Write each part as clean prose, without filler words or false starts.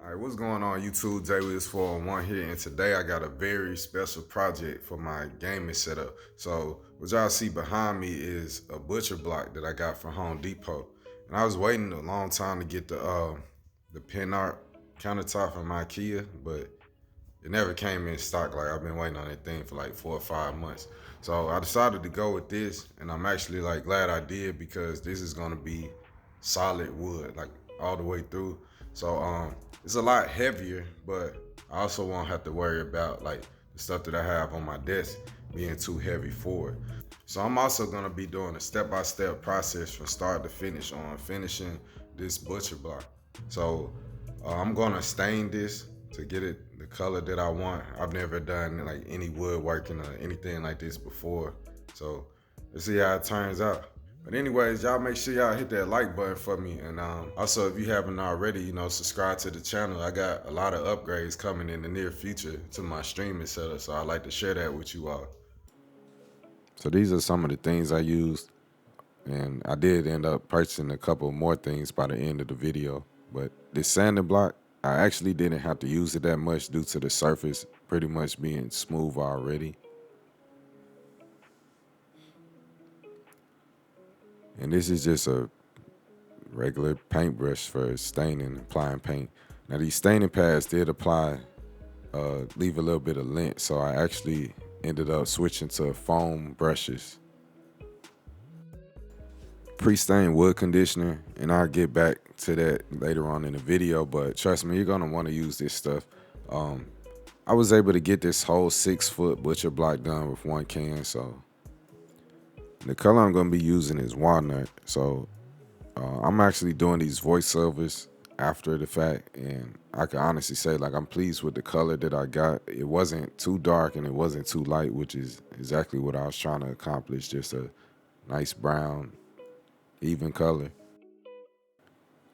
All right, what's going on YouTube? Davis 401 here, and today I got a very special project for my gaming setup. So what y'all see behind me is a butcher block that I got from Home Depot, and I was waiting a long time to get the pin art countertop from Ikea, but it never came in stock. Like I've been waiting on that thing for like 4 or 5 months. So I decided to go with this, and I'm actually like glad I did because this is gonna be solid wood, like all the way through. So it's a lot heavier, but I also won't have to worry about like the stuff that I have on my desk being too heavy for it. So I'm also gonna be doing a step-by-step process from start to finish on finishing this butcher block. So I'm gonna stain this to get it the color that I want. I've never done like any woodworking or anything like this before. So let's see how it turns out. But anyways, y'all make sure y'all hit that like button for me. And also, if you haven't already, subscribe to the channel. I got a lot of upgrades coming in the near future to my streaming setup. So I'd like to share that with you all. So these are some of the things I used. And I did end up purchasing a couple more things by the end of the video. But this sanding block, I actually didn't have to use it that much due to the surface pretty much being smooth already. And this is just a regular paintbrush for staining and applying paint. Now these staining pads did apply, leave a little bit of lint, so I actually ended up switching to foam brushes. Pre-stained wood conditioner, and I'll get back to that later on in the video, but trust me, you're gonna want to use this stuff. I was able to get this whole 6-foot butcher block done with one can, so the color I'm gonna be using is walnut. So I'm actually doing these voiceovers after the fact, and I can honestly say like I'm pleased with the color that I got. It wasn't too dark and it wasn't too light, which is exactly what I was trying to accomplish, just a nice brown even color.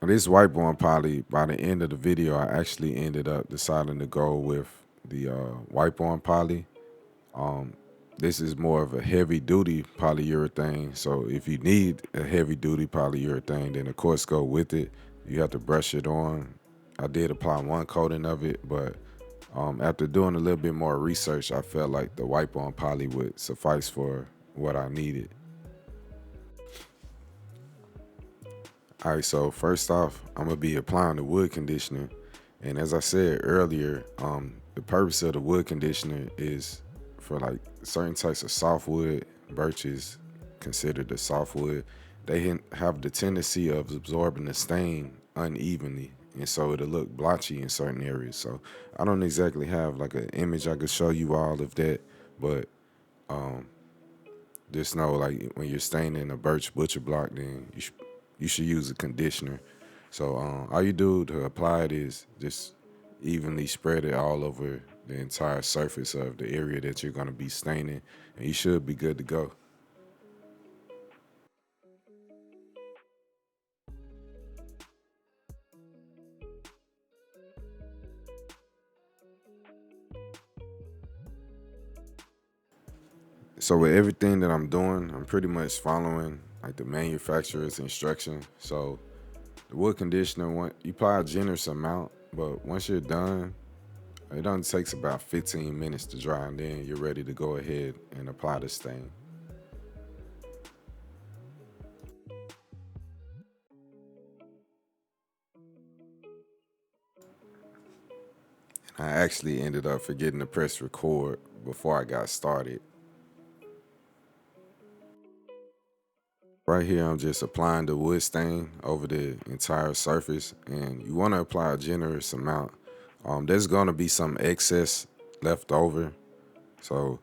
Now, this whiteboard poly, by the end of the video, I actually ended up deciding to go with the whiteboard poly. This is more of a heavy duty polyurethane. So if you need a heavy duty polyurethane, then of course go with it. You have to brush it on. I did apply one coating of it, but after doing a little bit more research, I felt like the whiteboard poly would suffice for what I needed. All right, so first off, I'm gonna be applying the wood conditioner. And as I said earlier, the purpose of the wood conditioner is for like certain types of softwood. Birch is considered a softwood. They have the tendency of absorbing the stain unevenly, and so it'll look blotchy in certain areas. So I don't exactly have like an image I could show you all of that, but just know like when you're staining a birch butcher block, then you should use a conditioner. So all you do to apply it is just evenly spread it all over the entire surface of the area that you're going to be staining, and you should be good to go. So with everything that I'm doing, I'm pretty much following like the manufacturer's instruction. So the wood conditioner, you apply a generous amount, but once you're done, it only takes about 15 minutes to dry, and then you're ready to go ahead and apply the stain. I actually ended up forgetting to press record before I got started. Right here, I'm just applying the wood stain over the entire surface, and you want to apply a generous amount. There's going to be some excess left over, so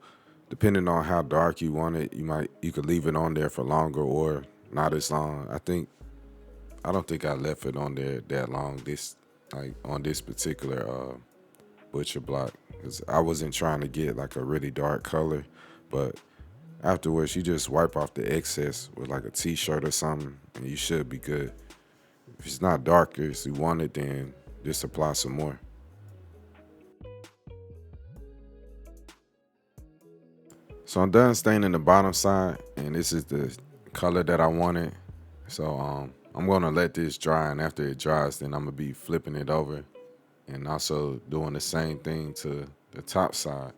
depending on how dark you want it, you could leave it on there for longer or not as long. I don't think I left it on there that long. On this particular butcher block, because I wasn't trying to get like a really dark color, but afterwards, you just wipe off the excess with like a t-shirt or something, and you should be good. If it's not darker as you want it, then just apply some more. So I'm done staining the bottom side, and this is the color that I wanted. So I'm gonna let this dry, and after it dries, then I'm gonna be flipping it over. and also doing the same thing to the top side.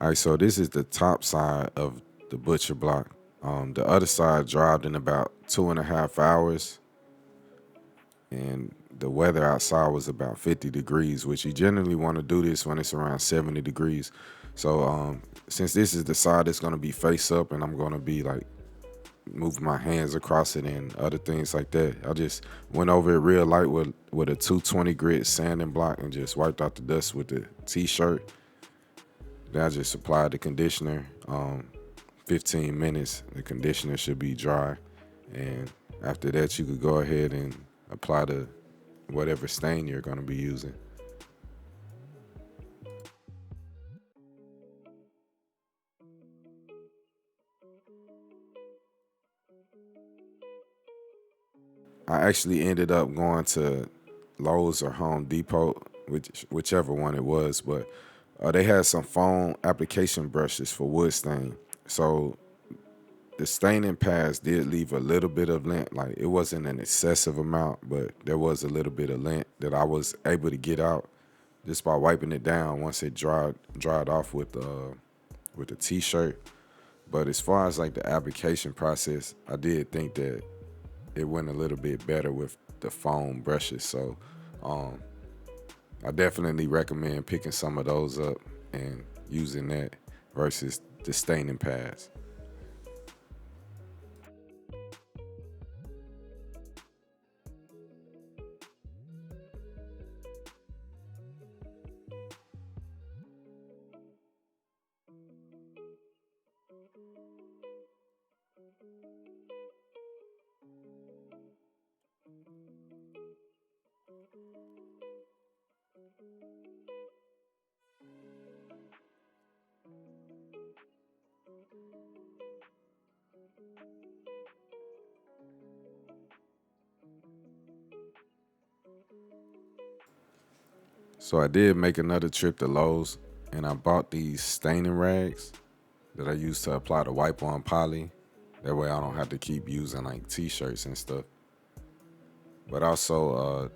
All right, so this is the top side of the butcher block. The other side dried in about 2.5 hours, and the weather outside was about 50 degrees, which you generally want to do this when it's around 70 degrees. So since this is the side that's going to be face up and I'm going to be like moving my hands across it and other things like that, I just went over it real light with a 220 grit sanding block and just wiped out the dust with the t-shirt. Then I just applied the conditioner. 15 minutes, the conditioner should be dry. And after that, you could go ahead and apply the whatever stain you're going to be using. I actually ended up going to Lowe's or Home Depot, whichever one it was, but they had some foam application brushes for wood stain. So the staining pads did leave a little bit of lint. Like it wasn't an excessive amount, but there was a little bit of lint that I was able to get out just by wiping it down once it dried off with the t-shirt. But as far as like the application process, I did think that it went a little bit better with the foam brushes. So I definitely recommend picking some of those up and using that versus the staining pads. So I did make another trip to Lowe's and I bought these staining rags that I use to apply the wipe on poly. That way I don't have to keep using like t-shirts and stuff. But also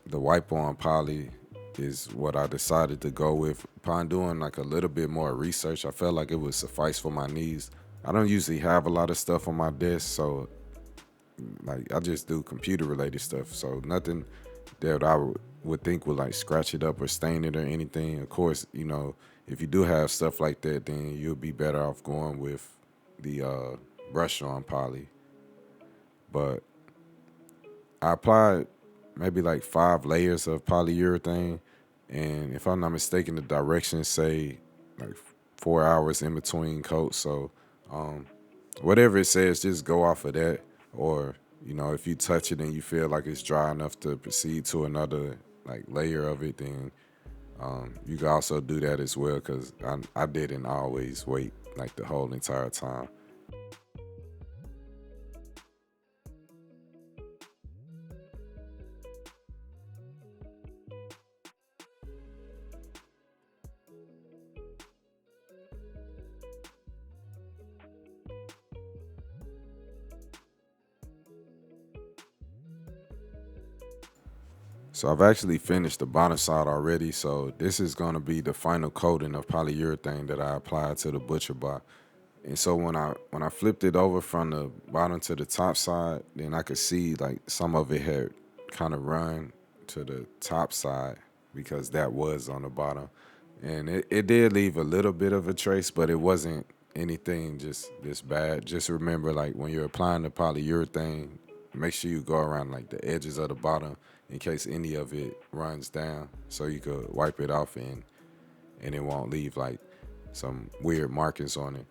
the wipe on poly is what I decided to go with. Upon doing like a little bit more research, I felt like it would suffice for my needs. I don't usually have a lot of stuff on my desk, so like I just do computer related stuff. So nothing that I would think would like scratch it up or stain it or anything. Of course, if you do have stuff like that, then you'll be better off going with the brush on poly. But I applied maybe like 5 layers of polyurethane, and if I'm not mistaken, the directions say like 4 hours in between coats. So whatever it says, just go off of that. Or if you touch it and you feel like it's dry enough to proceed to another like layer of it, then you can also do that as well. Because I didn't always wait like the whole entire time. So I've actually finished the bottom side already. So this is going to be the final coating of polyurethane that I applied to the butcher block. And so when I flipped it over from the bottom to the top side, then I could see like some of it had kind of run to the top side because that was on the bottom. And it did leave a little bit of a trace, but it wasn't anything just this bad. Just remember, like when you're applying the polyurethane, make sure you go around like the edges of the bottom in case any of it runs down, so you could wipe it off and it won't leave like some weird markings on it.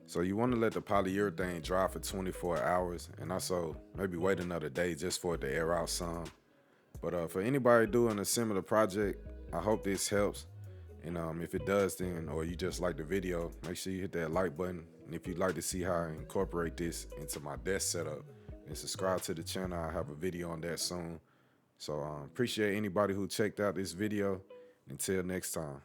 So you want to let the polyurethane dry for 24 hours and also maybe wait another day just for it to air out some. But for anybody doing a similar project, I hope this helps. And if it does, then, or you just like the video, make sure you hit that like button. And if you'd like to see how I incorporate this into my desk setup, then subscribe to the channel. I have a video on that soon. So appreciate anybody who checked out this video. Until next time.